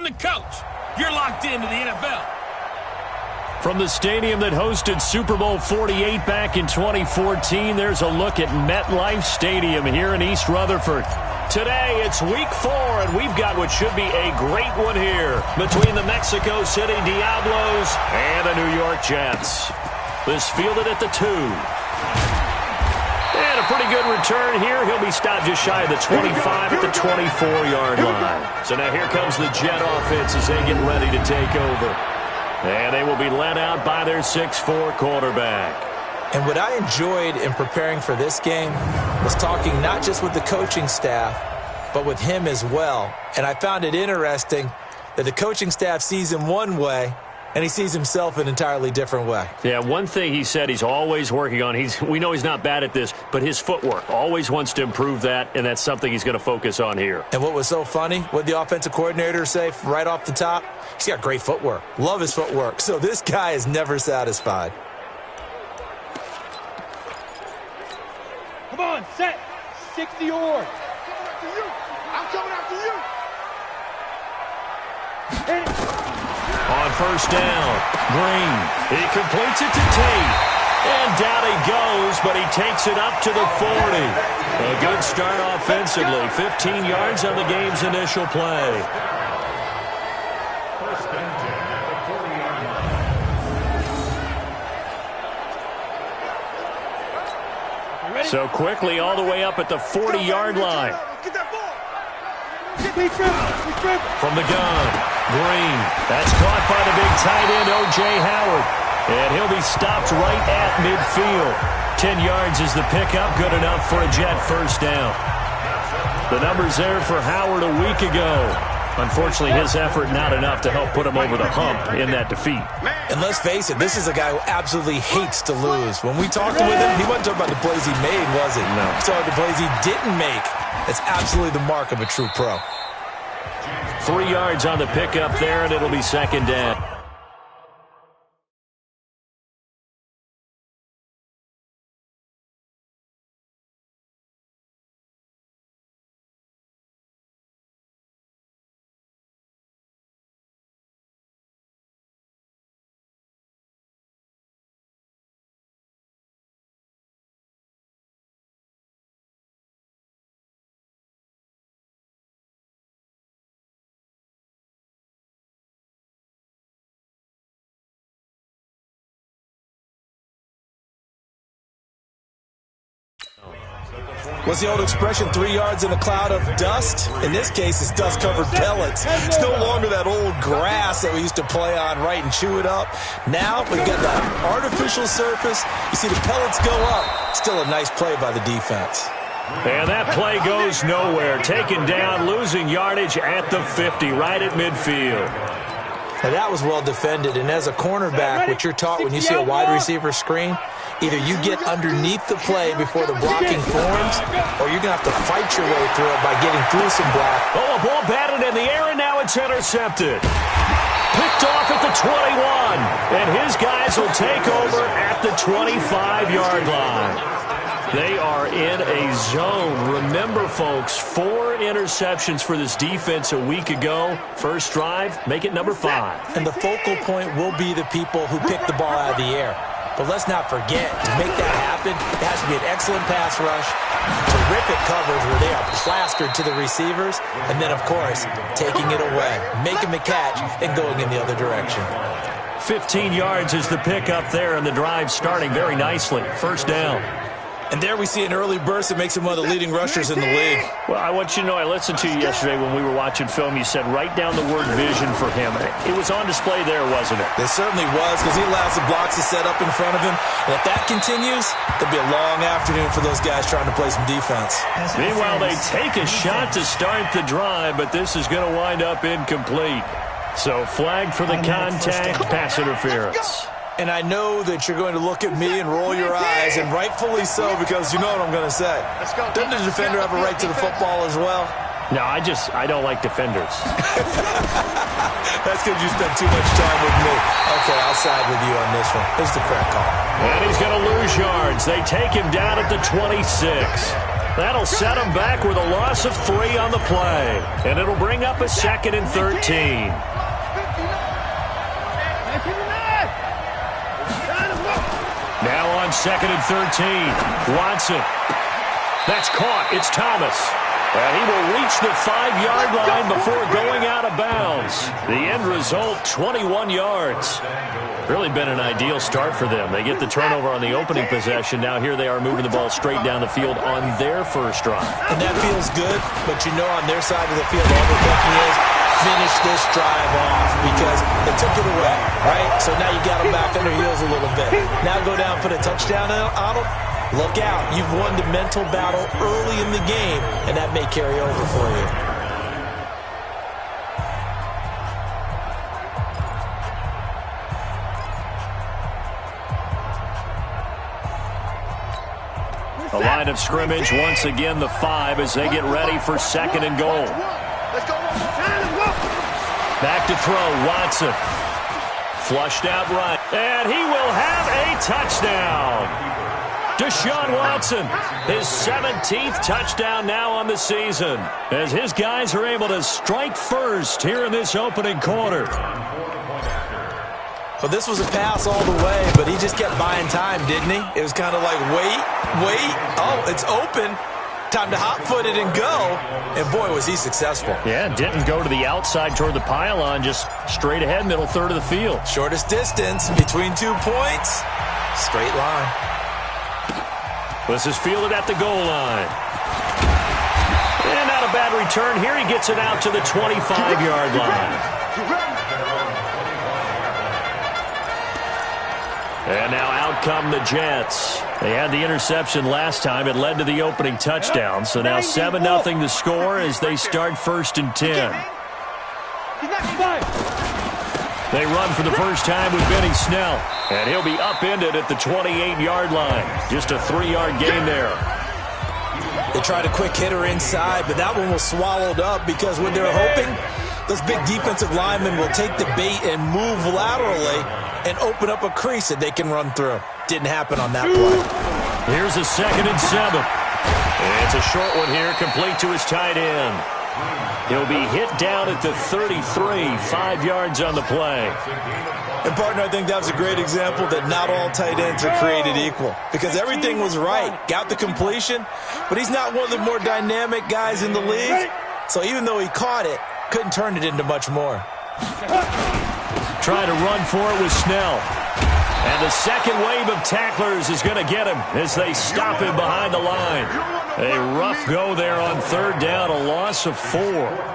I'm the coach. You're locked into the NFL. From the stadium that hosted Super Bowl 48 back in 2014, there's a look at MetLife Stadium here in East Rutherford. Today, it's Week 4, and we've got what should be a great one here between the Mexico City Diablos and the New York Jets. This fielded at the 2. And a pretty good return here. He'll be stopped just shy of the 25 at the 24-yard line. So now here comes the Jet offense as they get ready to take over. And they will be led out by their 6'4 quarterback. And what I enjoyed in preparing for this game was talking not just with the coaching staff, but with him as well. And I found it interesting that the coaching staff sees him one way, and he sees himself an entirely different way. Yeah, one thing he said he's always working on, we know he's not bad at this, but his footwork, always wants to improve that, and that's something he's going to focus on here. And what was so funny, what did the offensive coordinator say right off the top? He's got great footwork. Love his footwork. So this guy is never satisfied. Come on, set. 60 yards. I'm coming after you. Hit it. On first down, Green. He completes it to Tate. And down he goes, but he takes it up to the 40. A good start offensively. 15 yards on the game's initial play. So quickly all the way up at the 40-yard line. Get that ball. He's From the gun, Green. That's caught by the big tight end, O.J. Howard. And he'll be stopped right at midfield. 10 yards is the pickup, good enough for a Jet first down. The numbers there for Howard a week ago. Unfortunately, his effort not enough to help put him over the hump in that defeat. And let's face it, this is a guy who absolutely hates to lose. When we talked with him, he wasn't talking about the plays he made, was it? No. He's talking about the plays he didn't make. That's absolutely the mark of a true pro. 3 yards on the pickup there, and it'll be second down. What's the old expression, 3 yards in a cloud of dust? In this case, it's dust-covered pellets. It's no longer that old grass that we used to play on, right, and chew it up. Now, we've got that artificial surface. You see the pellets go up. Still a nice play by the defense. And that play goes nowhere. Taken down, losing yardage at the 50, right at midfield. Now, that was well defended. And as a cornerback, what you're taught when you see a wide receiver screen, either you get underneath the play before the blocking forms, or you're going to have to fight your way through it by getting through some block. Oh, a ball batted in the air, and now it's intercepted. Picked off at the 21, and his guys will take over at the 25-yard line. They are in a zone. Remember, folks, 4 interceptions for this defense a week ago. First drive, make it number 5. And the focal point will be the people who pick the ball out of the air. But let's not forget, to make that happen, it has to be an excellent pass rush, terrific coverage where they are plastered to the receivers, and then, of course, taking it away, making the catch, and going in the other direction. 15 yards is the pickup there, and the drive starting very nicely. First down. And there we see an early burst that makes him one of the leading rushers in the league. Well, I want you to know, I listened to you yesterday when we were watching film. You said write down the word vision for him. It was on display there, wasn't it? It certainly was, because he allows the blocks to set up in front of him. And if that continues, it'll be a long afternoon for those guys trying to play some defense. Meanwhile, they take a shot to start the drive, but this is going to wind up incomplete. So flag for the contact, pass interference. And I know that you're going to look at me and roll your eyes, and rightfully so, because you know what I'm going to say. Doesn't the defender have a right to the football as well? No, I don't like defenders. That's because you spent too much time with me. Okay, I'll side with you on this one. Here's the correct call. And he's going to lose yards. They take him down at the 26. That'll set them back with a loss of 3 on the play. And it'll bring up a 2nd and 13. Now on 2nd and 13. Watson. That's caught. It's Thomas. And he will reach the 5-yard line before going out of bounds. The end result, 21 yards. Really been an ideal start for them. They get the turnover on the opening possession. Now here they are moving the ball straight down the field on their first drive. And that feels good, but you know on their side of the field, all they're thinking is finish this drive off because they took it away, right? So now you got them back on their heels a little bit. Now go down, put a touchdown on them. Look out. You've won the mental battle early in the game, and that may carry over for you. The line of scrimmage, once again the 5 as they get ready for 2nd and goal. Back to throw, Watson. Flushed out right, and he will have a touchdown. Deshaun Watson, his 17th touchdown now on the season, as his guys are able to strike first here in this opening quarter. Well, this was a pass all the way, but he just kept buying time, didn't he? It was kind of like, wait. Oh, it's open. Time to hot-foot it and go. And, boy, was he successful. Yeah, didn't go to the outside toward the pylon, just straight ahead, middle third of the field. Shortest distance between 2 points. Straight line. This is fielded at the goal line. And not a bad return here. He gets it out to the 25-yard line. And now out come the Jets. They had the interception last time. It led to the opening touchdown. So now 7-0 to score as they start 1st and 10. They run for the first time with Benny Snell. And he'll be upended at the 28-yard line. Just a 3-yard gain there. They tried a quick hitter inside, but that one was swallowed up because when they're hoping, those big defensive linemen will take the bait and move laterally and open up a crease that they can run through. Didn't happen on that play. Here's a 2nd and 7. And it's a short one here, complete to his tight end. He'll be hit down at the 33, 5 yards on the play. And, partner, I think that was a great example that not all tight ends are created equal because everything was right. Got the completion, but he's not one of the more dynamic guys in the league. So even though he caught it, couldn't turn it into much more. Try to run for it with Snell. And the second wave of tacklers is going to get him as they stop him behind the line. A rough go there on 3rd down, a loss of 4.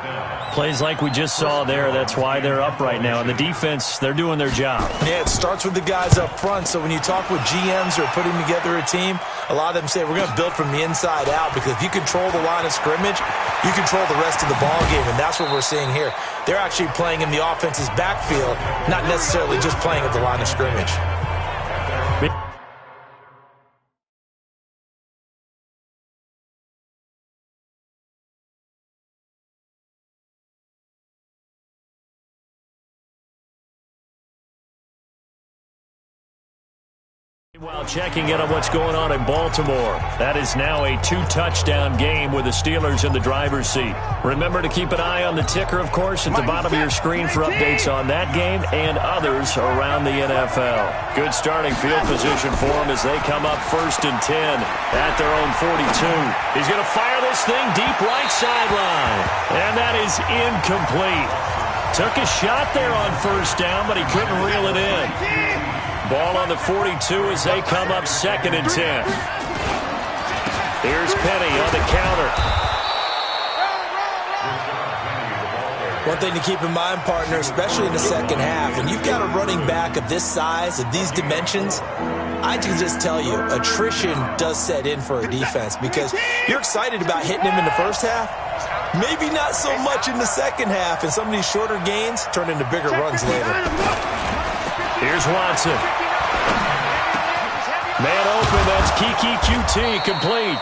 Plays like we just saw there, that's why they're up right now. And the defense, they're doing their job. Yeah, it starts with the guys up front. So when you talk with GMs who are putting together a team, a lot of them say we're going to build from the inside out because if you control the line of scrimmage, you control the rest of the ball game, and that's what we're seeing here. They're actually playing in the offense's backfield, not necessarily just playing at the line of scrimmage. While checking in on what's going on in Baltimore, that is now a 2-touchdown game with the Steelers in the driver's seat. Remember to keep an eye on the ticker, of course, at the bottom of your screen for updates on that game and others around the NFL. Good starting field position for them as they come up 1st and 10 at their own 42. He's going to fire this thing deep right sideline, and that is incomplete. Took a shot there on 1st down, but he couldn't reel it in. Ball on the 42 as they come up 2nd and 10. Here's Penny on the counter. One thing to keep in mind, partner, especially in the second half, when you've got a running back of this size, of these dimensions, I can just tell you, attrition does set in for a defense because you're excited about hitting him in the first half. Maybe not so much in the second half, and some of these shorter gains turn into bigger runs later. Here's Watson. Man open, that's Kiki QT, complete.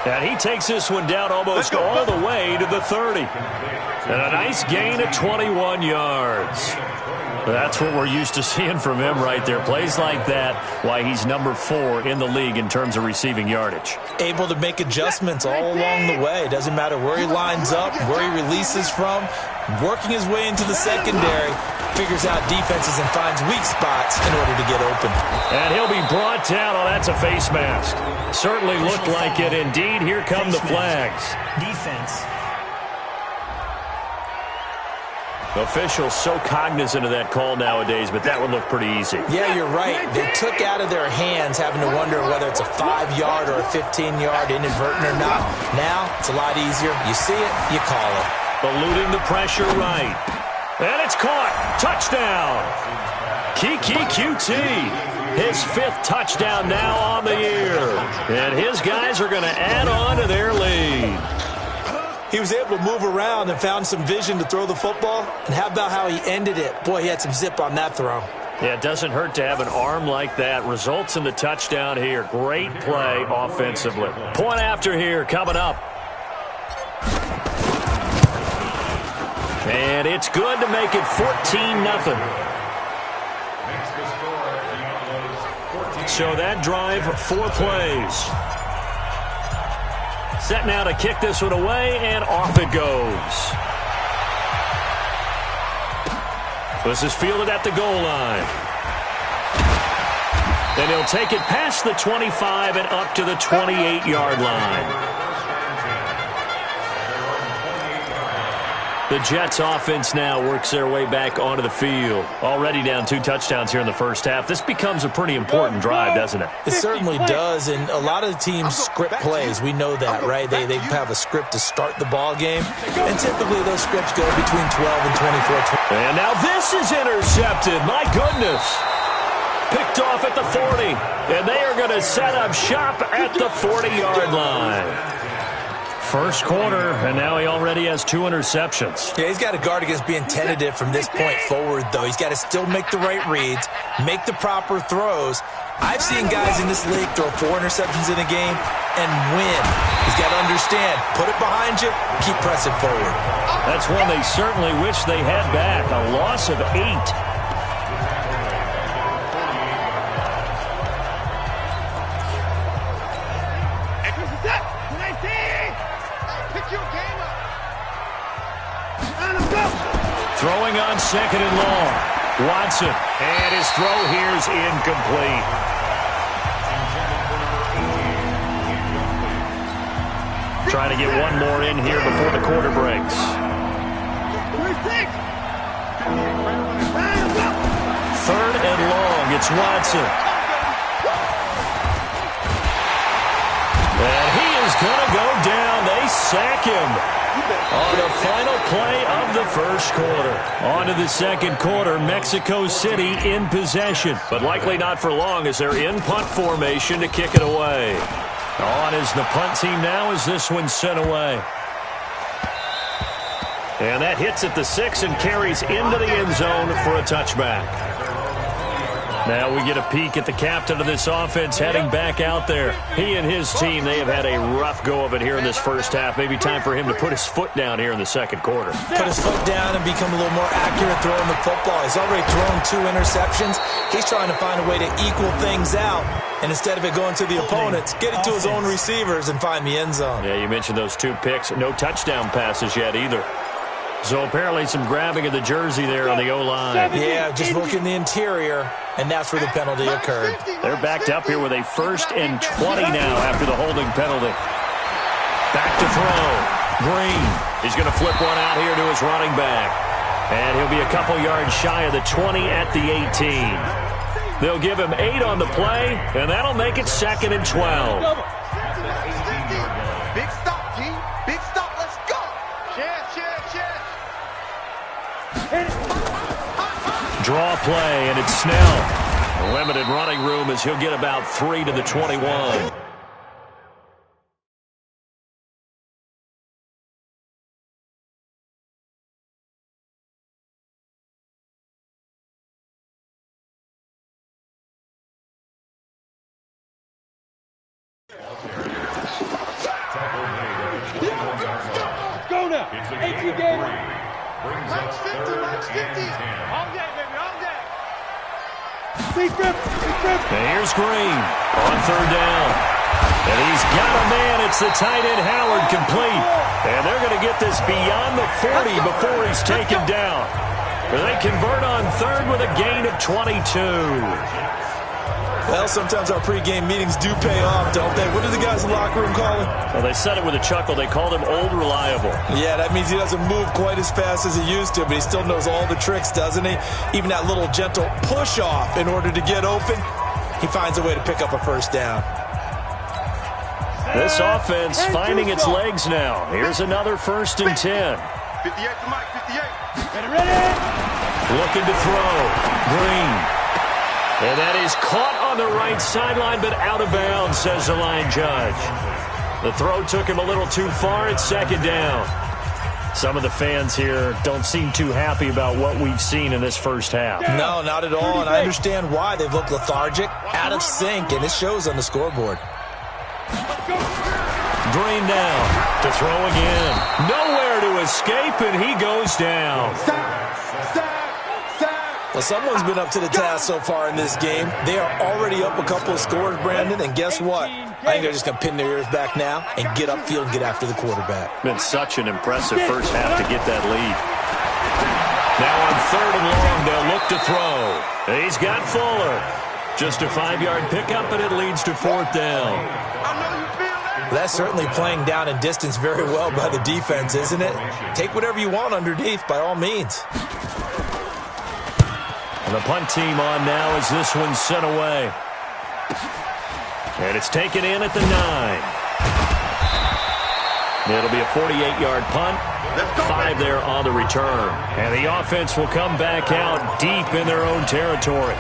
And he takes this one down almost all the way to the 30. And a nice gain of 21 yards. That's what we're used to seeing from him right there. Plays like that, why he's number 4 in the league in terms of receiving yardage. Able to make adjustments all along the way. Doesn't matter where he lines up, where he releases from. Working his way into the secondary, figures out defenses and finds weak spots in order to get open. And he'll be brought down. Oh, that's a face mask. Certainly looked like it. Indeed, here come the flags. Defense. Officials so cognizant of that call nowadays, but that would look pretty easy. Yeah, you're right. They took out of their hands having to wonder whether it's a 5-yard or a 15-yard inadvertent or not. Now, it's a lot easier. You see it, you call it. Eluding the pressure right. And it's caught. Touchdown. Kiki QT. His 5th touchdown now on the year. And his guys are going to add on to their lead. He was able to move around and found some vision to throw the football. And how about how he ended it? Boy, he had some zip on that throw. Yeah, it doesn't hurt to have an arm like that. Results in the touchdown here. Great play offensively. Point after here coming up. And it's good to make it 14-0. So that drive, 4 plays. Set now to kick this one away, and off it goes. This is fielded at the goal line. Then he'll take it past the 25 and up to the 28-yard line. The Jets offense now works their way back onto the field. Already down 2 touchdowns here in the first half. This becomes a pretty important drive, doesn't it? It certainly does, and a lot of the teams script plays. We know that, right? They have a script to start the ball game, and typically those scripts go between 12 and 24. And now this is intercepted. My goodness. Picked off at the 40, and they are going to set up shop at the 40-yard line. First quarter, and now he already has 2 interceptions. Yeah, he's got to guard against being tentative from this point forward, though. He's got to still make the right reads, make the proper throws. I've seen guys in this league throw 4 interceptions in a game and win. He's got to understand, put it behind you, keep pressing forward. That's one they certainly wish they had back, a loss of 8. Throwing on 2nd and long. Watson, and his throw here is incomplete. Trying to get one more in here before the quarter breaks. 3rd and long. It's Watson. And he is going to go down. They sack him on the final play of the first quarter. On to the second quarter, Mexico City in possession, but likely not for long as they're in punt formation to kick it away. On is the punt team now as this one's sent away. And that hits at the 6 and carries into the end zone for a touchback. Now we get a peek at the captain of this offense heading back out there. He and his team, they have had a rough go of it here in this first half. Maybe time for him to put his foot down here in the second quarter. Put his foot down and become a little more accurate throwing the football. He's already thrown 2 interceptions. He's trying to find a way to equal things out. And instead of it going to the opponents, get it to his own receivers and find the end zone. Yeah, you mentioned those 2 picks. No touchdown passes yet either. So apparently some grabbing of the jersey there on the O-line. Yeah, just look in the interior, and that's where the penalty occurred. They're backed up here with a 1st and 20 now after the holding penalty. Back to throw. Green. He's going to flip one out here to his running back. And he'll be a couple yards shy of the 20 at the 18. They'll give him 8 on the play, and that'll make it 2nd and 12. Big stop, G. Big stop. Let's go. Draw play, and it's Snell. Limited running room as he'll get about 3 to the 21. Go now. 18 game. Max 50, Max 50. All day, baby, all day. And here's Green on third down. And he's got a man. It's the tight end Howard complete. And they're going to get this beyond the 40 before he's taken down. They convert on third with a gain of 22. Well, sometimes our pregame meetings do pay off, don't they? What do the guys in the locker room call him? Well, they said it with a chuckle. They called him Old Reliable. Yeah, that means he doesn't move quite as fast as he used to, but he still knows all the tricks, doesn't he? Even that little gentle push-off in order to get open, he finds a way to pick up a first down. This offense finding its legs now. Here's another 1st and 10. 58 to Mike, 58. Looking to throw. Green. And that is caught on the right sideline, but out of bounds, says the line judge. The throw took him a little too far. It's 2nd down. Some of the fans here don't seem too happy about what we've seen in this first half. No, not at all, and I understand why. They've looked lethargic, out of sync, and it shows on the scoreboard. Green down to throw again. Nowhere to escape, and he goes down. Well, someone's been up to the task so far in this game. They are already up a couple of scores, Brandon, and guess what? I think they're just going to pin their ears back now and get upfield and get after the quarterback. Been such an impressive first half to get that lead. Now on 3rd and long, they'll look to throw. He's got Fuller. Just a 5-yard pickup, and it leads to 4th down. That's certainly playing down and distance very well by the defense, isn't it? Take whatever you want underneath, by all means. And the punt team on now as this one's sent away. And it's taken in at the 9. It'll be a 48-yard punt. 5 there on the return. And the offense will come back out deep in their own territory.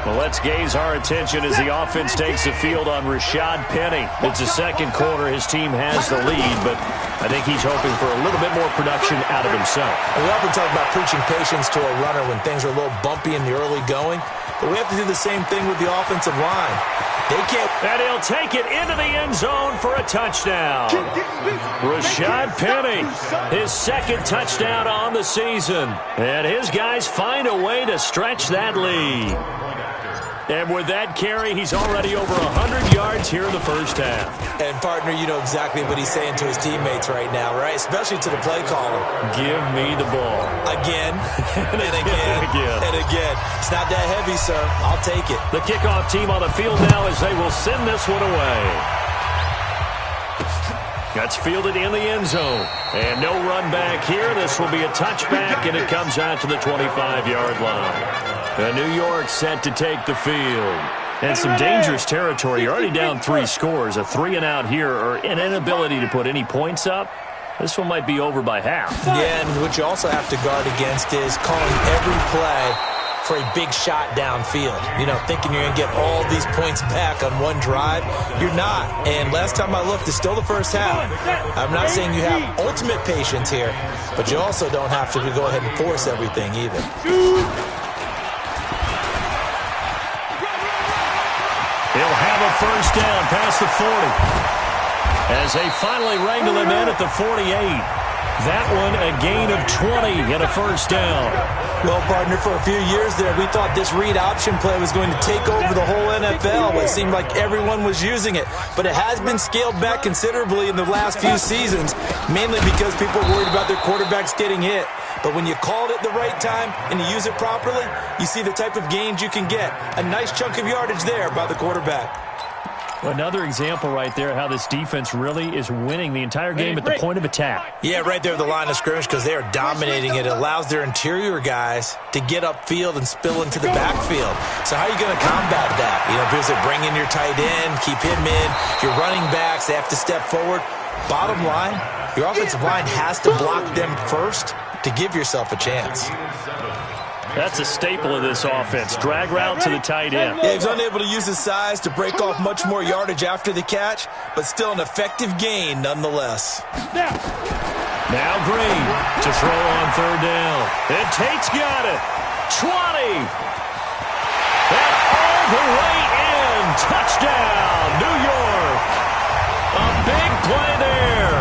Well, let's gaze our attention as the offense takes the field on Rashad Penny. It's the 2nd quarter. His team has the lead, but I think he's hoping for a little bit more production out of himself. We often talk about preaching patience to a runner when things are a little bumpy in the early going, but we have to do the same thing with the offensive line. They can't. And he'll take it into the end zone for a touchdown. Rashad Penny, his 2nd touchdown on the season. And his guys find a way to stretch that lead. And with that carry, he's already over 100 yards here in the first half. And, partner, you know exactly what he's saying to his teammates right now, right? Especially to the play caller. Give me the ball. Again, and again, and again. It's not that heavy, sir. I'll take it. The kickoff team on the field now as they will send this one away. That's fielded in the end zone. And no run back here. This will be a touchback, and it comes out to the 25-yard line. New York set to take the field. And some dangerous territory. You're already down 3 scores. A 3-and-out here, or an inability to put any points up. This one might be over by half. Yeah, and what you also have to guard against is calling every play for a big shot downfield. You know, thinking you're going to get all these points back on one drive. You're not. And last time I looked, it's still the first half. I'm not saying you have ultimate patience here, but you also don't have to go ahead and force everything either. He'll have a first down past the 40 as they finally wrangle him in at the 48. That one a gain of 20 and a first down. Well, partner, for a few years there, we thought this read option play was going to take over the whole NFL. It seemed like everyone was using it, but it has been scaled back considerably in the last few seasons, mainly because people are worried about their quarterbacks getting hit. But when you call it at the right time and you use it properly, you see the type of gains you can get. A nice chunk of yardage there by the quarterback. Another example right there how this defense really is winning the entire game at the point of attack. Yeah, right there at the line of scrimmage because they are dominating it. It allows their interior guys to get upfield and spill into the backfield. So how are you going to combat that? You know, because they bring in your tight end, keep him in. Your running backs, they have to step forward. Bottom line, your offensive line has to block them first to give yourself a chance. That's a staple of this offense. Drag route to the tight end. Yeah, he's unable to use his size to break off much more yardage after the catch, but still an effective gain nonetheless. Now Green to throw on third down. And Tate's got it. 20. And all the way in. Touchdown, New York. A big play there.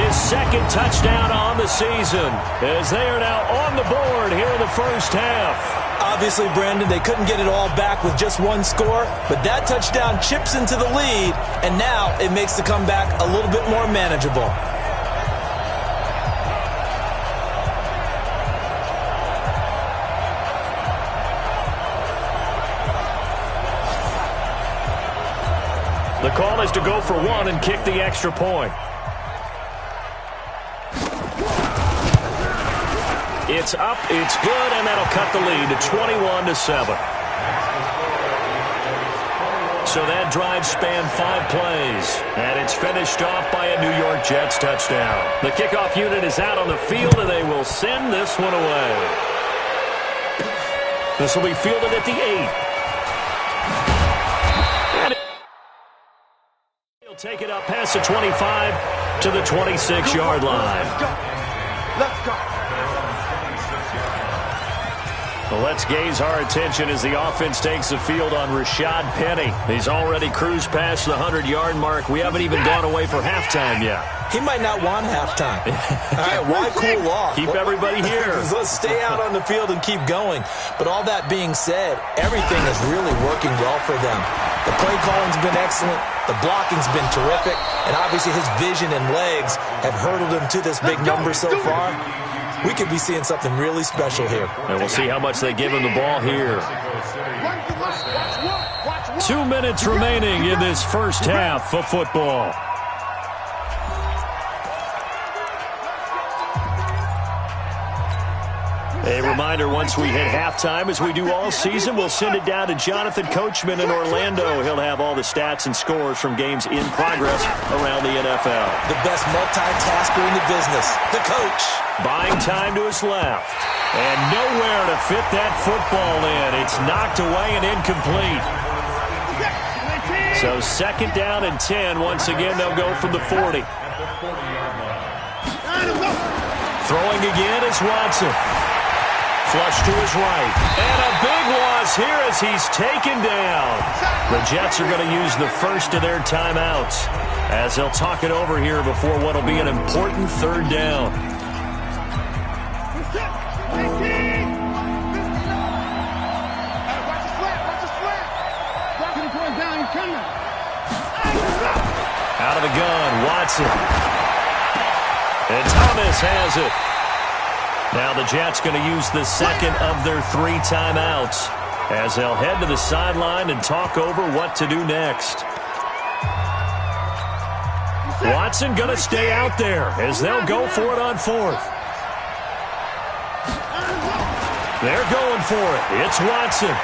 His 2nd touchdown on the season as they are now on the board here in the first half. Obviously, Brandon, they couldn't get it all back with just one score, but that touchdown chips into the lead, and now it makes the comeback a little bit more manageable. The call is to go for one and kick the extra point. It's up, it's good, and that'll cut the lead to 21-7. So that drive spanned 5 plays, and it's finished off by a New York Jets touchdown. The kickoff unit is out on the field, and they will send this one away. This will be fielded at the 8. Take it up past the 25 to the 26-yard line. Let's go. Well, let's gaze our attention as the offense takes the field on Rashad Penny. He's already cruised past the 100-yard mark. We haven't even gone away for halftime yet. He might not want halftime. All right, why cool off? Keep everybody here. Let's stay out on the field and keep going. But all that being said, everything is really working well for them. The play calling's been excellent. The blocking's been terrific. And obviously his vision and legs have hurdled him to this big number so far. We could be seeing something really special here. And we'll see how much they give him the ball here. 2 minutes remaining in this first half of football. A reminder, once we hit halftime, as we do all season, we'll send it down to Jonathan Coachman in Orlando. He'll have all the stats and scores from games in progress around the NFL. The best multitasker in the business, the coach. Buying time to his left. And nowhere to fit that football in. It's knocked away and incomplete. So 2nd down and 10. Once again, they'll go from the 40. Throwing again is Watson. Flush to his right. And a big loss here as he's taken down. The Jets are going to use the first of their timeouts as they'll talk it over here before what will be an important 3rd down. Out of the gun, Watson. And Thomas has it. Now the Jets going to use the 2nd of their 3 timeouts as they'll head to the sideline and talk over what to do next. Watson going to stay out there as they'll go for it on 4th. They're going for it. It's Watson.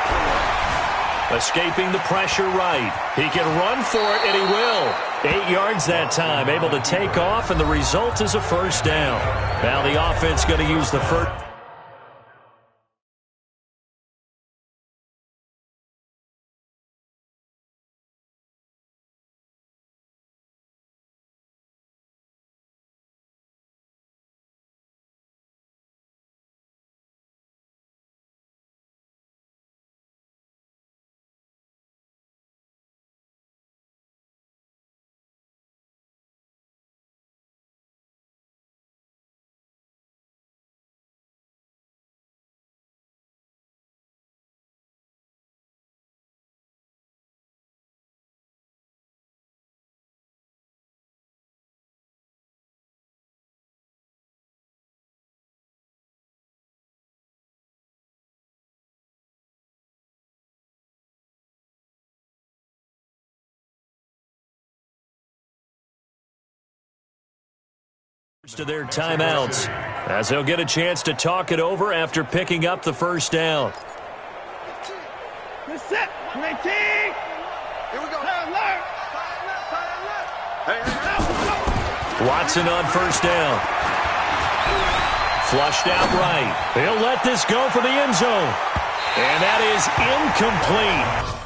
Escaping the pressure right. He can run for it, and he will. 8 yards that time, able to take off, and the result is a 1st down. Now the offense going to use the first. To their timeouts as they'll get a chance to talk it over after picking up the 1st down. Set. 19. Here we go. Watson on 1st down. Flushed out right. He'll let this go for the end zone. And that is incomplete.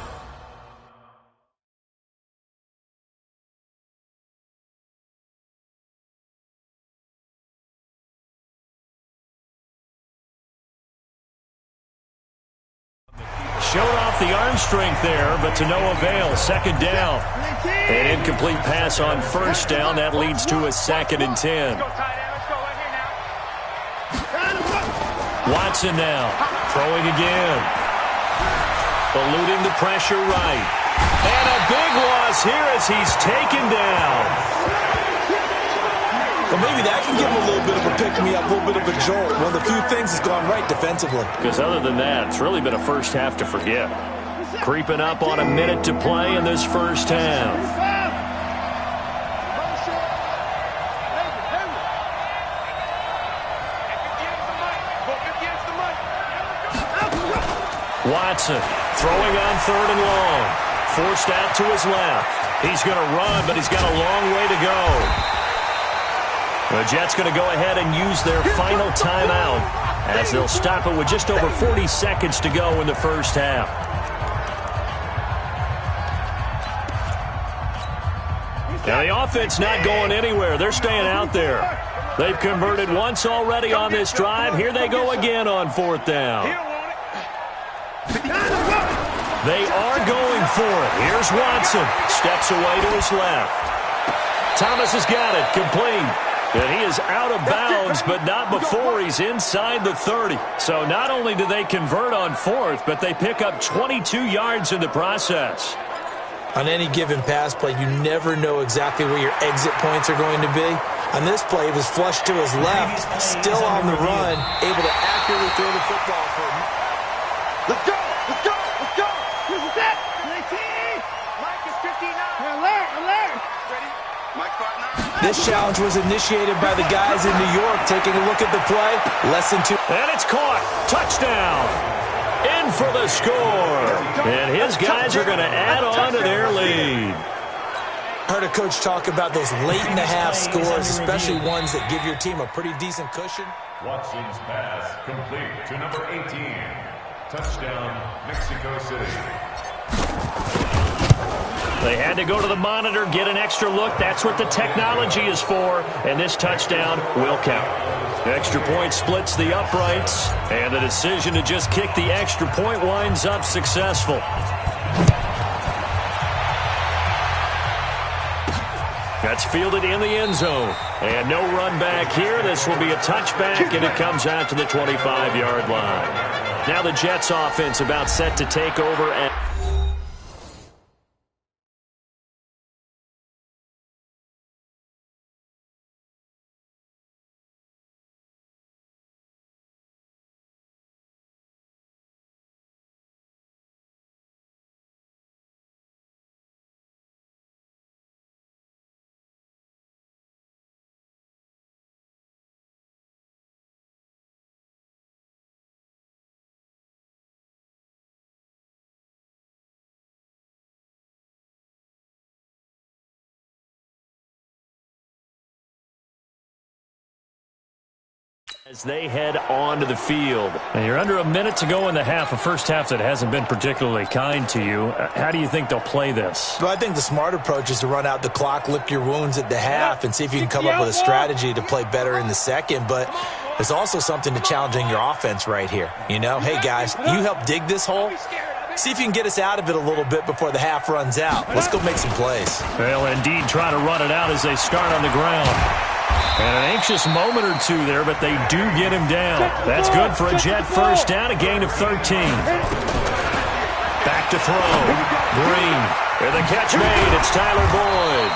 Showed off the arm strength there, but to no avail. 2nd down. An incomplete pass on 1st down. That leads to a 2nd and 10. Watson now Throwing again. Eluding the pressure right. And a big loss here as he's taken down. Well, maybe that can give him a little bit of a pick-me-up, a little bit of a jolt. One of the few things that's gone right defensively. Because other than that, it's really been a first half to forget. Creeping up on a minute to play in this first half. Watson throwing on 3rd and long. Forced out to his left. He's going to run, but he's got a long way to go. The Jets going to go ahead and use their final timeout as they'll stop it with just over 40 seconds to go in the first half. Now the offense not going anywhere. They're staying out there. They've converted once already on this drive. Here they go again on 4th down. They are going for it. Here's Watson. Steps away to his left. Thomas has got it. Complete. And he is out of bounds, but not before he's inside the 30. So not only do they convert on 4th, but they pick up 22 yards in the process. On any given pass play, you never know exactly where your exit points are going to be. On this play, it was flushed to his left, still on the run, able to accurately throw the football for him. Let's go! Let's go! Let's go! This is it! 19! Mike is 59. Alert! Alert! Ready? Mike 59. This challenge was initiated by the guys in New York. Taking a look at the play, less than 2. And it's caught. Touchdown. In for the score. And his guys are going to add on to their lead. Heard a coach talk about those late-in-the-half scores, especially ones that give your team a pretty decent cushion. Watson's pass complete to number 18. Touchdown, Mexico City. They had to go to the monitor, get an extra look. That's what the technology is for. And this touchdown will count. The extra point splits the uprights. And the decision to just kick the extra point winds up successful. That's fielded in the end zone. And no run back here. This will be a touchback, and it comes out to the 25-yard line. Now the Jets offense about set to take over. As they head onto the field. And you're under a minute to go in the half, a first half that hasn't been particularly kind to you. How do you think they'll play this? Well, I think the smart approach is to run out the clock, lick your wounds at the half, and see if you can come up with a strategy to play better in the second. But there's also something to challenging your offense right here. You know, hey, guys, you help dig this hole. See if you can get us out of it a little bit before the half runs out. Let's go make some plays. Well, indeed, try to run it out as they start on the ground. And an anxious moment or two there, but they do get him down. That's good for a Jet first down, a gain of 13. Back to throw. Green. And the catch made. It's Tyler Boyd.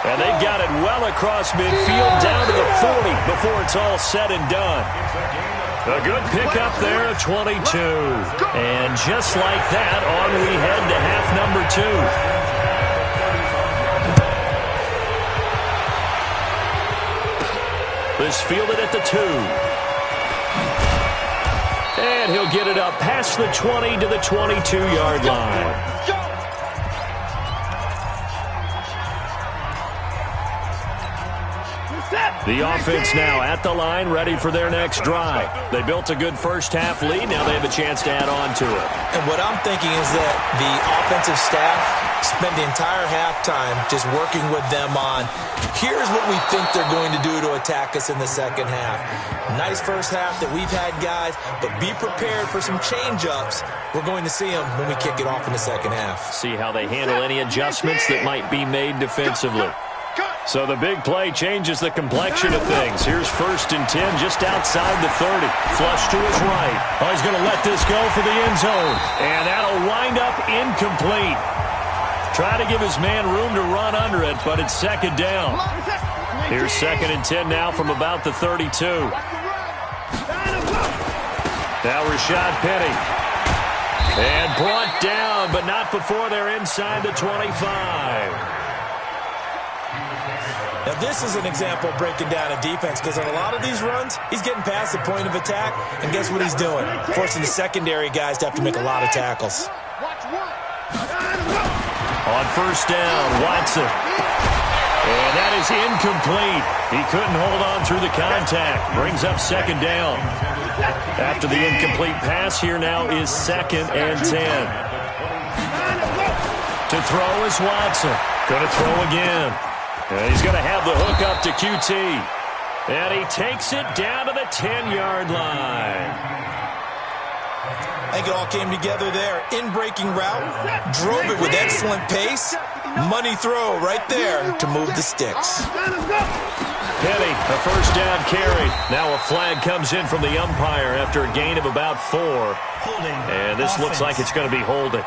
And they've got it well across midfield down to the 40 before it's all said and done. A good pickup there, 22. And just like that, on we head to half number 2. This fielded at the 2. And he'll get it up past the 20 to the 22-yard line. The offense now at the line, ready for their next drive. They built a good first-half lead. Now they have a chance to add on to it. And what I'm thinking is that the offensive staff spent the entire halftime just working with them on, here's what we think they're going to do to attack us in the second half. Nice first half that we've had, guys, but be prepared for some change-ups. We're going to see them when we kick it off in the second half. See how they handle any adjustments that might be made defensively. Cut! So the big play changes the complexion of things. Here's 1st and 10 just outside the 30. Flush to his right. Oh, he's going to let this go for the end zone. And that'll wind up incomplete. Try to give his man room to run under it, but it's 2nd down. Here's 2nd and 10 now from about the 32. Now Rashad Penny. And brought down, but not before they're inside the 25. Now, this is an example of breaking down a defense because on a lot of these runs, he's getting past the point of attack, and guess what he's doing? Forcing the secondary guys to have to make a lot of tackles. On 1st down, Watson. And that is incomplete. He couldn't hold on through the contact. Brings up 2nd down. After the incomplete pass, here now is 2nd and 10. To throw is Watson. Going to throw again. And he's going to have the hook up to QT. And he takes it down to the 10-yard line. I think it all came together there. In-breaking route, drove it with excellent pace. Money throw right there to move the sticks. Penny, a 1st down carry. Now a flag comes in from the umpire after a gain of about 4. And this looks like it's going to be holding.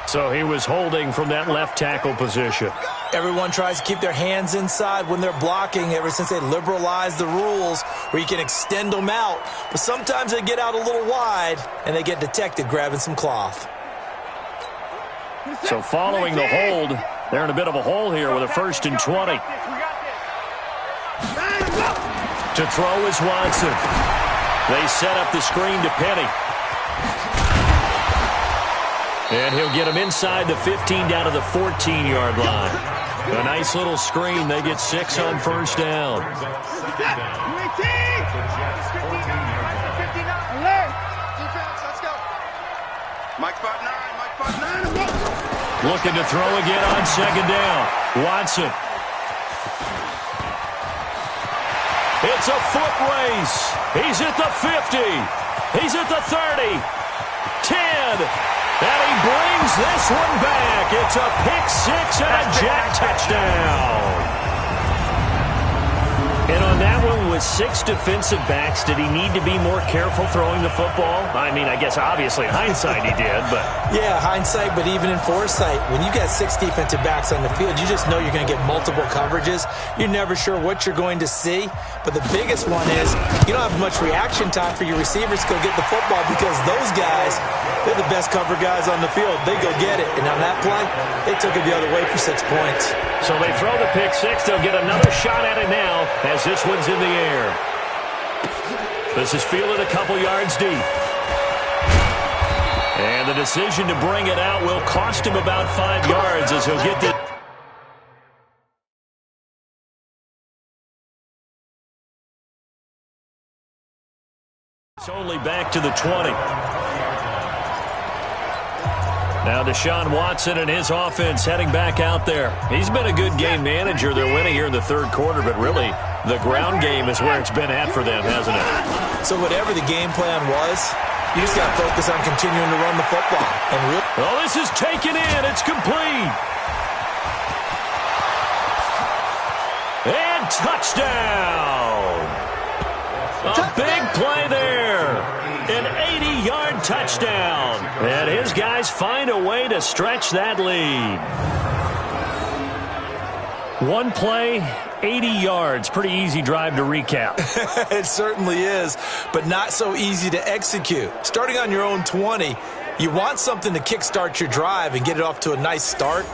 So he was holding from that left tackle position. Everyone tries to keep their hands inside when they're blocking ever since they liberalized the rules where you can extend them out. But sometimes they get out a little wide and they get detected grabbing some cloth. So following the hold, they're in a bit of a hole here with a 1st and 20. To throw is Watson. They set up the screen to Penny. And he'll get him inside the 15 down to the 14-yard line. A nice little screen. They get 6 on 1st down. Looking to throw again on 2nd down. Watson. It's a foot race. He's at the 50. He's at the 30. 10. And he brings this one back. It's a pick-6 and a jack touchdown. And on that one, with 6 defensive backs, did he need to be more careful throwing the football? I mean, I guess obviously hindsight he did, but... Yeah, hindsight, but even in foresight, when you got 6 defensive backs on the field, you just know you're going to get multiple coverages. You're never sure what you're going to see. But the biggest one is you don't have much reaction time for your receivers to go get the football because those guys, they're the best cover guys on the field. They go get it. And on that play, they took it the other way for 6 points. So they throw the pick-6. They'll get another shot at it now as this one's in the air. This is fielded a couple yards deep. And the decision to bring it out will cost him about 5 yards as he'll get the... It's only back to the 20. Now Deshaun Watson and his offense heading back out there. He's been a good game manager. They're winning here in the 3rd quarter, but really the ground game is where it's been at for them, hasn't it? So whatever the game plan was, you just got to focus on continuing to run the football. Oh, this is taken in. It's complete. And touchdown. A big play there. An 80-yard touchdown. And his guys find a way to stretch that lead. One play, 80 yards. Pretty easy drive to recap. It certainly is, but not so easy to execute. Starting on your own 20, you want something to kickstart your drive and get it off to a nice start.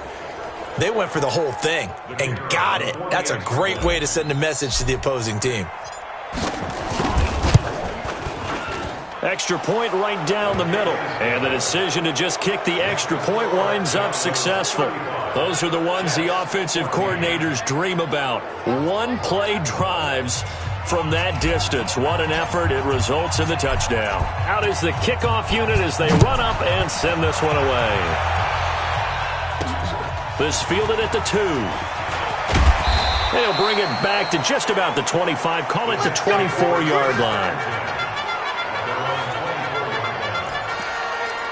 They went for the whole thing and got it. That's a great way to send a message to the opposing team. Extra point right down the middle. And the decision to just kick the extra point winds up successful. Those are the ones the offensive coordinators dream about. One-play drives from that distance. What an effort. It results in the touchdown. Out is the kickoff unit as they run up and send this one away. This fielded at the 2. They'll bring it back to just about the 25. Call it the 24-yard line.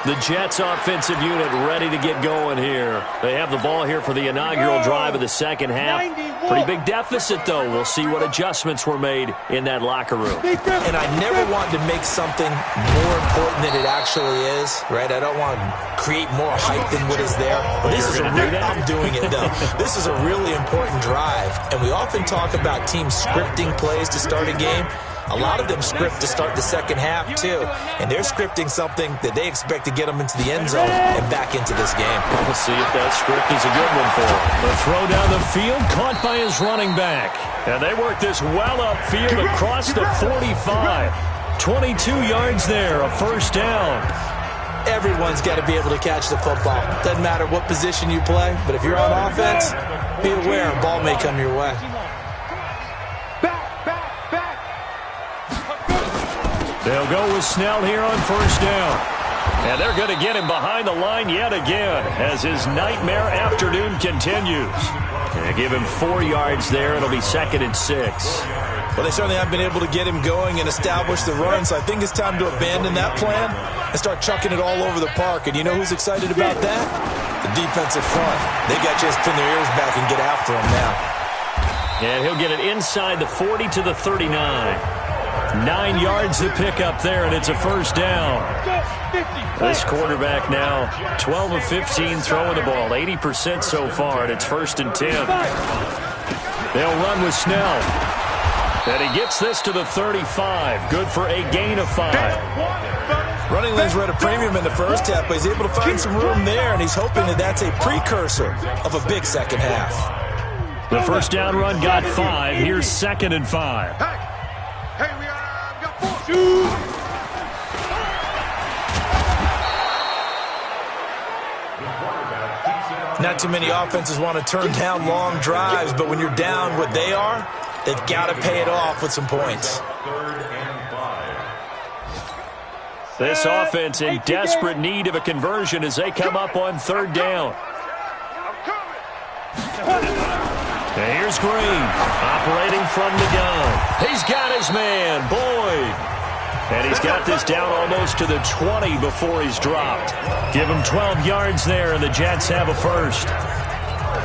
The Jets offensive unit ready to get going here. They have the ball here for the inaugural drive of the second half. Pretty big deficit, though. We'll see what adjustments were made in that locker room. And I never want to make something more important than it actually is, right? I don't want to create more hype than what is there. But this is I'm doing it, though. This is a really important drive. And we often talk about teams scripting plays to start a game. A lot of them script to start the second half, too. And they're scripting something that they expect to get them into the end zone and back into this game. We'll see if that script is a good one for them. The throw down the field, caught by his running back. And they work this well upfield across the 45. 22 yards there, a first down. Everyone's got to be able to catch the football. Doesn't matter what position you play, but if you're on offense, be aware a ball may come your way. They'll go with Snell here on first down. And they're going to get him behind the line yet again as his nightmare afternoon continues. They give him 4 yards there. It'll be 2nd and 6. Well, they certainly have been able to get him going and establish the run, so I think it's time to abandon that plan and start chucking it all over the park. And you know who's excited about that? The defensive front. They got to just pin their ears back and get after him now. And he'll get it inside the 40 to the 39. 9 yards to pick up there, and it's a first down. This quarterback now 12 of 15 throwing the ball, 80% so far, and it's 1st and 10. They'll run with Snell. And he gets this to the 35. Good for a gain of 5. Running lanes were at a premium in the first half, but he's able to find some room there, and he's hoping that that's a precursor of a big second half. The first down run got 5. Here's 2nd and 5. Hey, we got 4. Not too many offenses want to turn down long drives, but when you're down what they are, they've got to pay it off with some points. This offense in desperate need of a conversion as they come up on 3rd down. And here's Green, operating from the gun. He's got his man, Boyd. And he's got this down almost to the 20 before he's dropped. Give him 12 yards there, and the Jets have a first.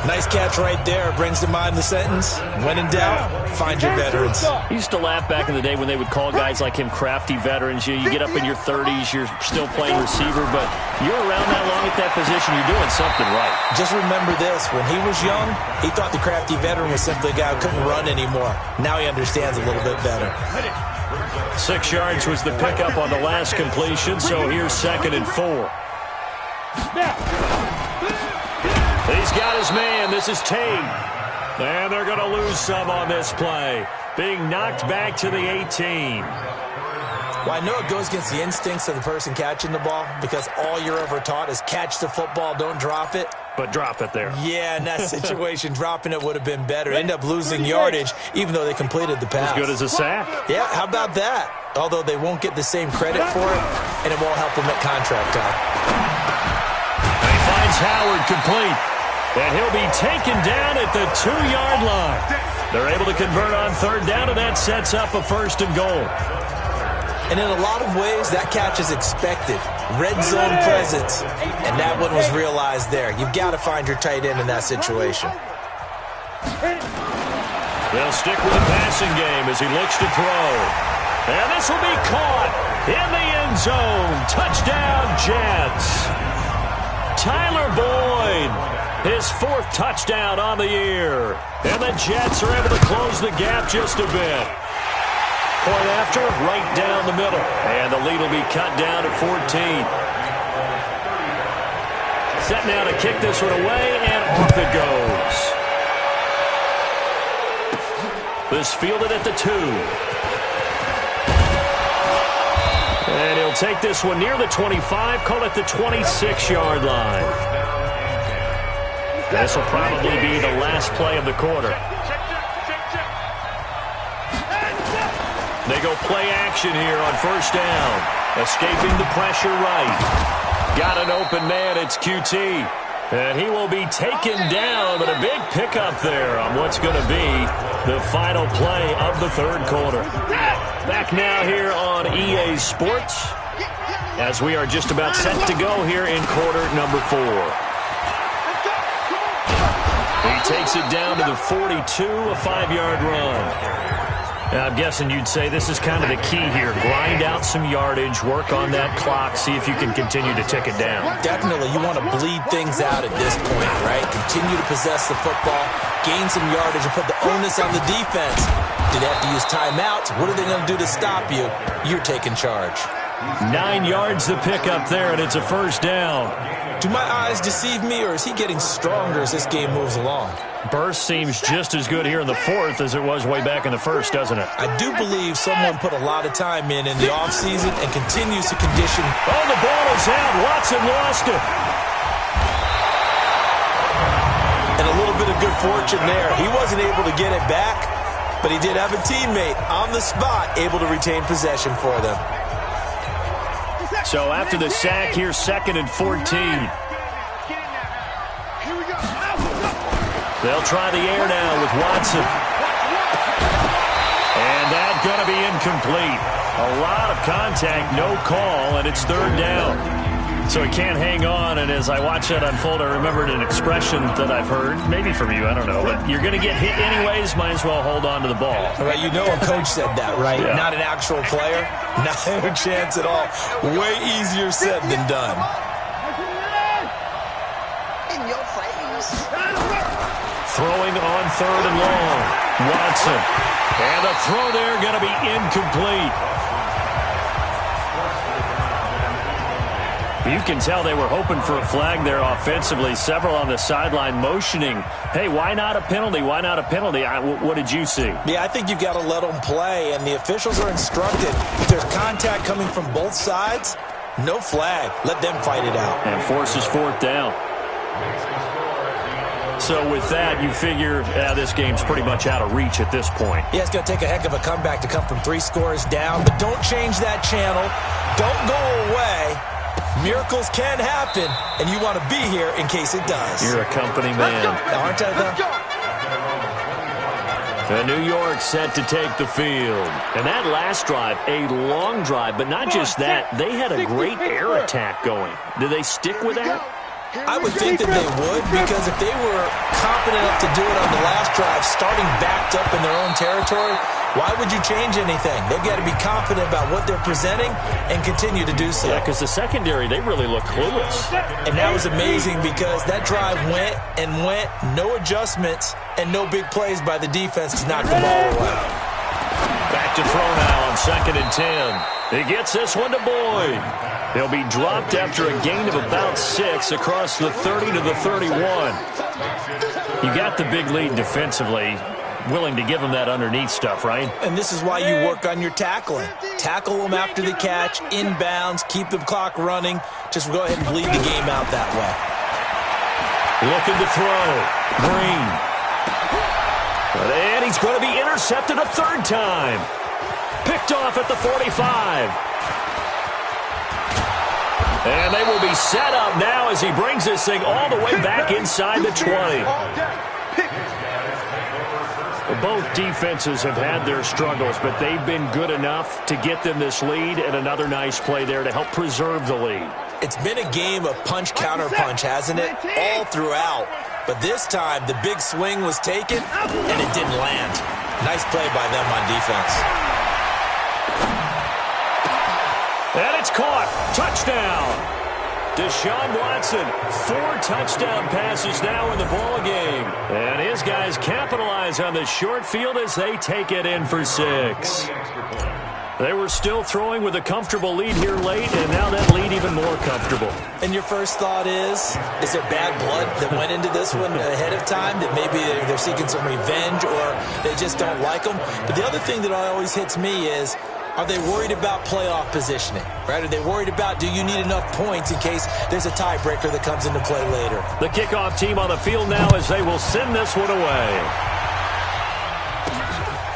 Nice catch right there. Brings to mind the sentence, when in doubt, find your veterans. I used to laugh back in the day when they would call guys like him crafty veterans. You get up in your 30s, you're still playing receiver, but you're around that long at that position, you're doing something right. Just remember this. When he was young, he thought the crafty veteran was simply a guy who couldn't run anymore. Now he understands a little bit better. 6 yards was the pickup on the last completion, so here's 2nd and 4. He's got his man. This is Tate. And they're going to lose some on this play. Being knocked back to the 18. Well, I know it goes against the instincts of the person catching the ball because all you're ever taught is catch the football, don't drop it. But drop it there. Yeah, in that situation, dropping it would have been better. End up losing yardage, even though they completed the pass. As good as a sack. Yeah, how about that? Although they won't get the same credit for it, and it won't help them at contract time. And he finds Howard complete. And he'll be taken down at the 2-yard line. They're able to convert on 3rd down, and that sets up a 1st and goal. And in a lot of ways, that catch is expected. Red zone presence, and that one was realized there. You've got to find your tight end in that situation. They'll stick with the passing game as he looks to throw. And this will be caught in the end zone. Touchdown, Jets. Tyler Boyd, his 4th touchdown on the year. And the Jets are able to close the gap just a bit. Point after, right down the middle. And the lead will be cut down to 14. Set now to kick this one away, and off it goes. This fielded at the 2. And he'll take this one near the 25, call it the 26-yard line. This will probably be the last play of the quarter. They go play action here on 1st down. Escaping the pressure right. Got an open man, it's QT. And he will be taken down, but a big pickup there on what's going to be the final play of the 3rd quarter. Back now here on EA Sports. as we are just about set to go here in quarter number 4. He takes it down to the 42, a 5-yard run. Now, I'm guessing you'd say this is kind of the key here. Grind out some yardage, work on that clock, see if you can continue to tick it down. Definitely. You want to bleed things out at this point, right? Continue to possess the football, gain some yardage, and put the onus on the defense. Do they have to use timeouts? What are they going to do to stop you? You're taking charge. 9 yards to pick up there, and it's a first down. Do my eyes deceive me, or is he getting stronger as this game moves along? Burst seems just as good here in the 4th as it was way back in the 1st, doesn't it? I do believe someone put a lot of time in the offseason and continues to condition. Oh, the ball is out. Watson lost it. And a little bit of good fortune there. He wasn't able to get it back, but he did have a teammate on the spot able to retain possession for them. So after the sack here, 2nd and 14. They'll try the air now with Watson. And that's going to be incomplete. A lot of contact, no call, and it's 3rd down. So he can't hang on, and as I watch that unfold, I remembered an expression that I've heard, maybe from you, I don't know, but you're going to get hit anyways, might as well hold on to the ball. Right, you know a coach said that, right? Yeah. Not an actual player. Not a chance at all. Way easier said than done. In your face. Throwing on 3rd and long. Watson. And the throw there going to be incomplete. You can tell they were hoping for a flag there offensively. Several on the sideline motioning, hey, why not a penalty? Why not a penalty? What did you see? Yeah, I think you've got to let them play, and the officials are instructed. If there's contact coming from both sides, no flag. Let them fight it out. And forces 4th down. So with that, you figure this game's pretty much out of reach at this point. Yeah, it's going to take a heck of a comeback to come from 3 scores down, but don't change that channel. Don't go away. Miracles can happen, and you want to be here in case it does. You're a company man. Aren't I, though? New York set to take the field. And that last drive, a long drive, but not just that. They had a great air attack going. Do they stick with that? I would think that they would, because if they were confident enough to do it on the last drive, starting backed up in their own territory, why would you change anything? They've got to be confident about what they're presenting and continue to do so. Yeah, because the secondary, they really look clueless. And that was amazing because that drive went and went, no adjustments and no big plays by the defense to knock the ball away. Back to throw now on 2nd and 10. He gets this one to Boyd. He'll be dropped after a gain of about 6 across the 30 to the 31. You got the big lead defensively. Willing to give them that underneath stuff, right? And this is why you work on your tackling. Tackle them after the catch, inbounds, keep the clock running. Just go ahead and bleed the game out that way. Looking to throw. Green. And he's going to be intercepted a 3rd time. Picked off at the 45. And they will be set up now as he brings this thing all the way back inside the 20. Both defenses have had their struggles, but they've been good enough to get them this lead, and another nice play there to help preserve the lead. It's been a game of punch-counter-punch, hasn't it? All throughout. But this time, the big swing was taken, and it didn't land. Nice play by them on defense. And it's caught. Touchdown. Deshaun Watson, 4 touchdown passes now in the ball game. And his guys capitalize on the short field as they take it in for 6. They were still throwing with a comfortable lead here late, and now that lead even more comfortable. And your first thought is there bad blood that went into this one ahead of time, that maybe they're seeking some revenge or they just don't like them? But the other thing that always hits me is, are they worried about playoff positioning? Right? Are they worried about, do you need enough points in case there's a tiebreaker that comes into play later? The kickoff team on the field now as they will send this one away.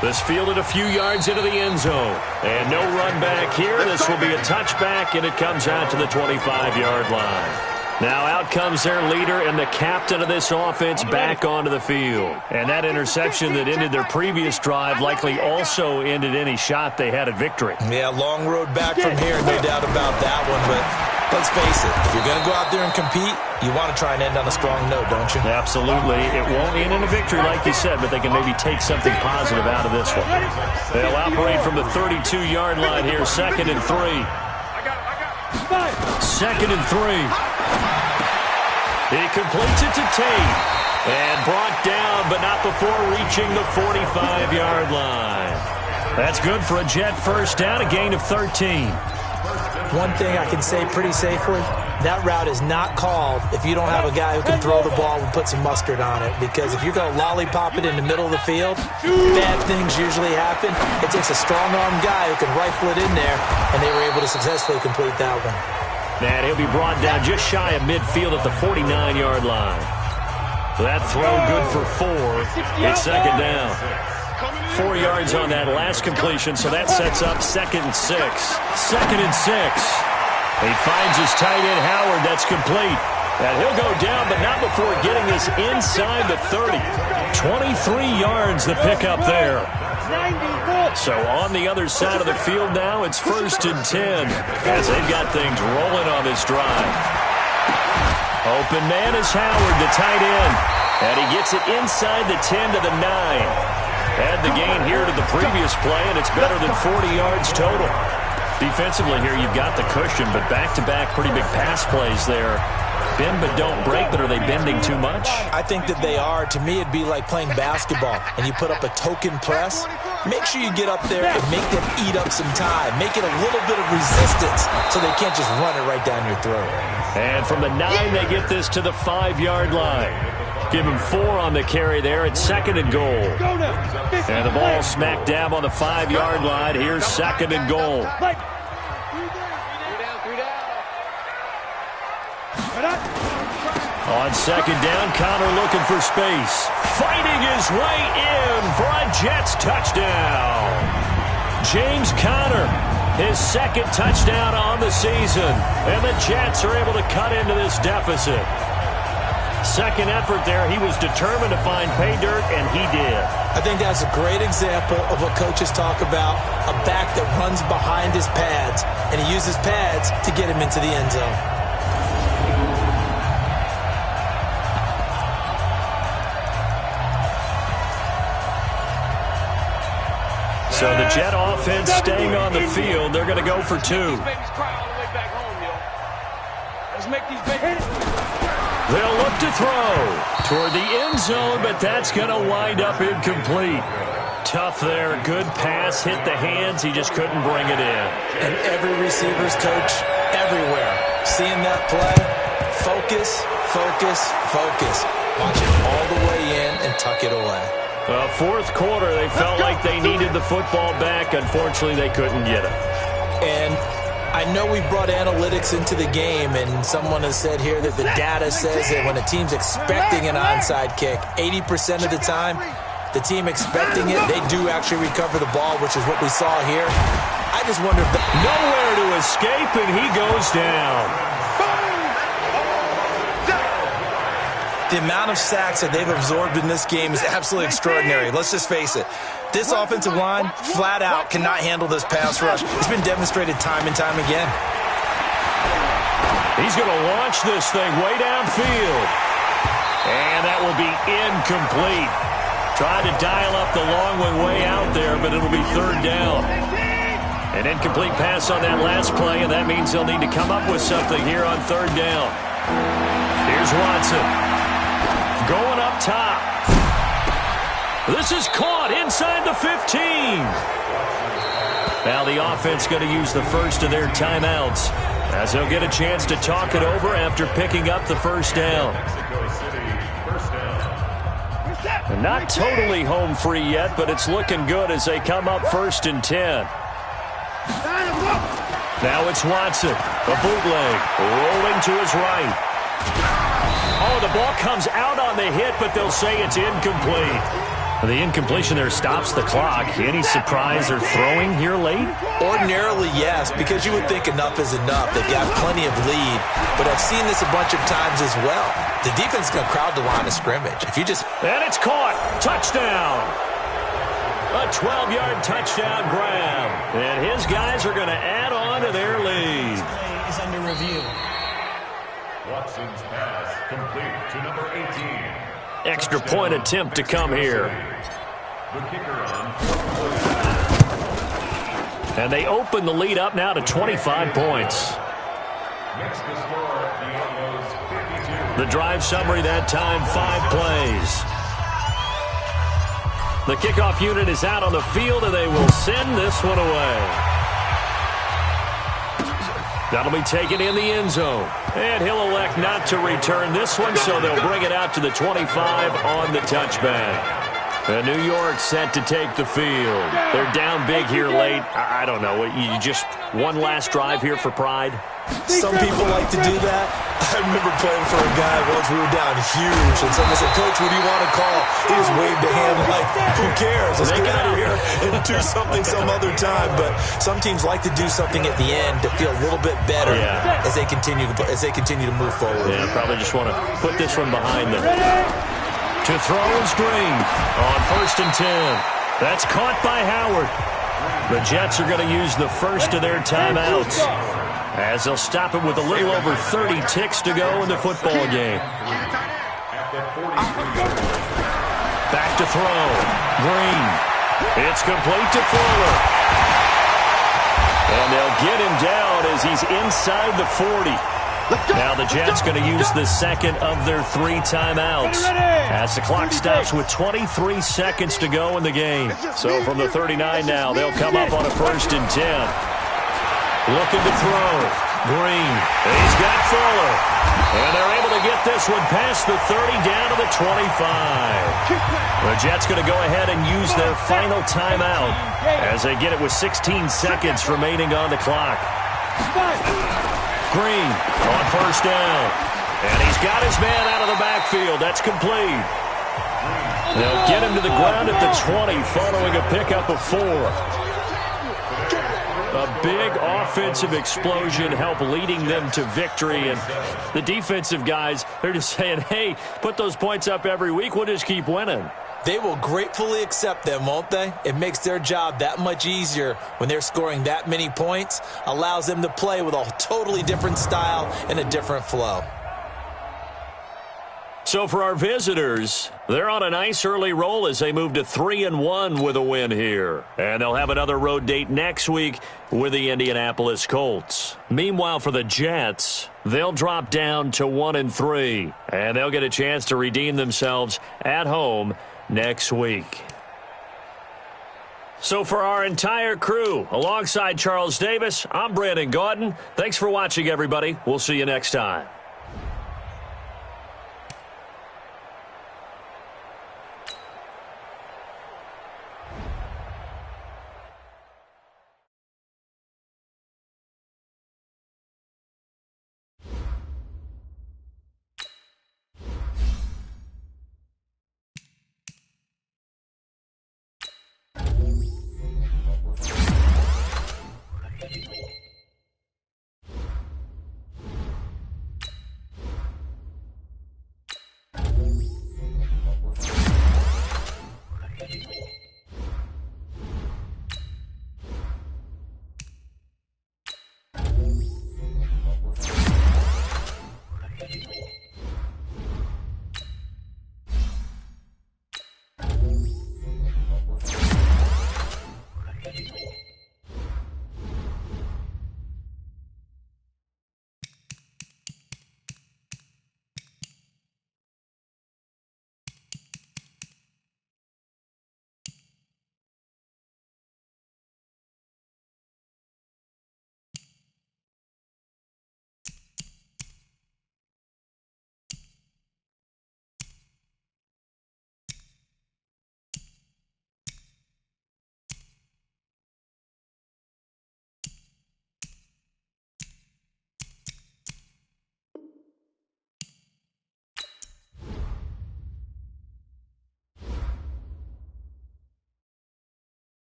This fielded a few yards into the end zone. And no run back here. This will be a touchback, and it comes out to the 25-yard line. Now out comes their leader and the captain of this offense back onto the field. And that interception that ended their previous drive likely also ended any shot they had at victory. Yeah, long road back from here, no doubt about that one. But let's face it, if you're going to go out there and compete, you want to try and end on a strong note, don't you? Absolutely. It won't end in a victory like you said, but they can maybe take something positive out of this one. They'll operate from the 32-yard line here, 2nd and 3. 2nd and 3. He completes it to Tate. And brought down, but not before reaching the 45-yard line. That's good for a Jet first down, a gain of 13. One thing I can say pretty safely, that route is not called if you don't have a guy who can throw the ball and put some mustard on it. Because if you're going to lollipop it in the middle of the field, bad things usually happen. It takes a strong-arm guy who can rifle it in there, and they were able to successfully complete that one. And he'll be brought down just shy of midfield at the 49-yard line. That throw good for 4. It's 2nd down. 4 yards on that last completion, so that sets up 2nd and 6. 2nd and 6. He finds his tight end, Howard. That's complete. And he'll go down, but not before getting this inside the 30. 23 yards the pickup there. So on the other side of the field now, it's 1st and 10 as they've got things rolling on this drive. Open man is Howard, the tight end. And he gets it inside the 10 to the 9. Add the gain here to the previous play, and it's better than 40 yards total. Defensively here, you've got the cushion, but back-to-back pretty big pass plays there. Bend but don't break, but are they bending too much? I think that they are. To me, it'd be like playing basketball, and you put up a token press. Make sure you get up there and make them eat up some time. Make it a little bit of resistance so they can't just run it right down your throat. And from the 9, they get this to the 5-yard line. Give him 4 on the carry there. It's 2nd and goal. And the ball smack dab on the 5-yard line. Here's 2nd and goal. On 2nd down, Connor looking for space. Fighting his way in for a Jets touchdown. James Conner, his 2nd touchdown on the season. And the Jets are able to cut into this deficit. 2nd effort there, he was determined to find pay dirt, and he did. I think that's a great example of what coaches talk about, a back that runs behind his pads, and he uses pads to get him into the end zone. So the Jet offense staying on the field. They're going to go for 2. They'll look to throw toward the end zone, but that's going to wind up incomplete. Tough there. Good pass. Hit the hands. He just couldn't bring it in. And every receiver's coach everywhere. Seeing that play, focus, focus, focus. Watch it all the way in and tuck it away. Well, 4th quarter, they felt like they needed the football back. Unfortunately, they couldn't get it. And I know we brought analytics into the game, and someone has said here that the data says that when a team's expecting an onside kick, 80% of the time, the team expecting it, they do actually recover the ball, which is what we saw here. I just wonder if nowhere to escape, and he goes down. The amount of sacks that they've absorbed in this game is absolutely extraordinary. Let's just face it. This offensive line, flat out, cannot handle this pass rush. It's been demonstrated time and time again. He's going to launch this thing way downfield. And that will be incomplete. Tried to dial up the long one way out there, but it'll be 3rd down. An incomplete pass on that last play, and that means they'll need to come up with something here on 3rd down. Here's Watson. Going up top. This is caught inside the 15. Now the offense going to use the first of their timeouts as they'll get a chance to talk it over after picking up the 1st down. And not totally home free yet, but it's looking good as they come up 1st and 10. Now it's Watson. A bootleg. Rolling to his right. Oh, the ball comes out on the hit, but they'll say it's incomplete. The incompletion there stops the clock. Any surprise they're throwing here late? Ordinarily, yes, because you would think enough is enough. They've got plenty of lead, but I've seen this a bunch of times as well. The defense is going to crowd the line of scrimmage. If you just... And it's caught. Touchdown. A 12-yard touchdown grab. And his guys are going to add on to their lead. Play is under review. Watson's pass complete to number 18. Extra point attempt to come here. The kicker on. And they open the lead up now to 25 points. Next to score, the Outlaws 52. The drive summary that time, 5 plays. The kickoff unit is out on the field, and they will send this one away. That'll be taken in the end zone. And he'll elect not to return this one, so they'll bring it out to the 25 on the touchback. And New York set to take the field. They're down big here late. I don't know. You just one last drive here for pride? Some people like to do that. I remember playing for a guy once. We were down huge, and someone said, "Coach, what do you want to call?" He just waved a hand like, "Who cares? Let's get out of here and do something some other time." But some teams like to do something at the end to feel a little bit better as they continue to move forward. Yeah, probably just want to put this one behind them. To throw is Green on 1st and 10. That's caught by Howard. The Jets are going to use the first of their timeouts, as they'll stop it with a little over 30 ticks to go in the football game. Back to throw. Green. It's complete to Fuller. And they'll get him down as he's inside the 40. Now the Jets going to use the second of their 3 timeouts as the clock stops with 23 seconds to go in the game. So from the 39 now, they'll come up on a 1st and 10. Looking to throw. Green. He's got Fuller. And they're able to get this one past the 30 down to the 25. The Jets going to go ahead and use their final timeout as they get it with 16 seconds remaining on the clock. Green on 1st down. And he's got his man out of the backfield. That's complete. They'll get him to the ground at the 20 following a pickup of 4. A big offensive explosion helped leading them to victory. And the defensive guys, they're just saying, hey, put those points up every week. We'll just keep winning. They will gratefully accept them, won't they? It makes their job that much easier when they're scoring that many points. Allows them to play with a totally different style and a different flow. So for our visitors, they're on a nice early roll as they move to 3-1 with a win here. And they'll have another road date next week with the Indianapolis Colts. Meanwhile, for the Jets, they'll drop down to 1-3. And they'll get a chance to redeem themselves at home next week. So for our entire crew, alongside Charles Davis, I'm Brandon Gaudin. Thanks for watching, everybody. We'll see you next time.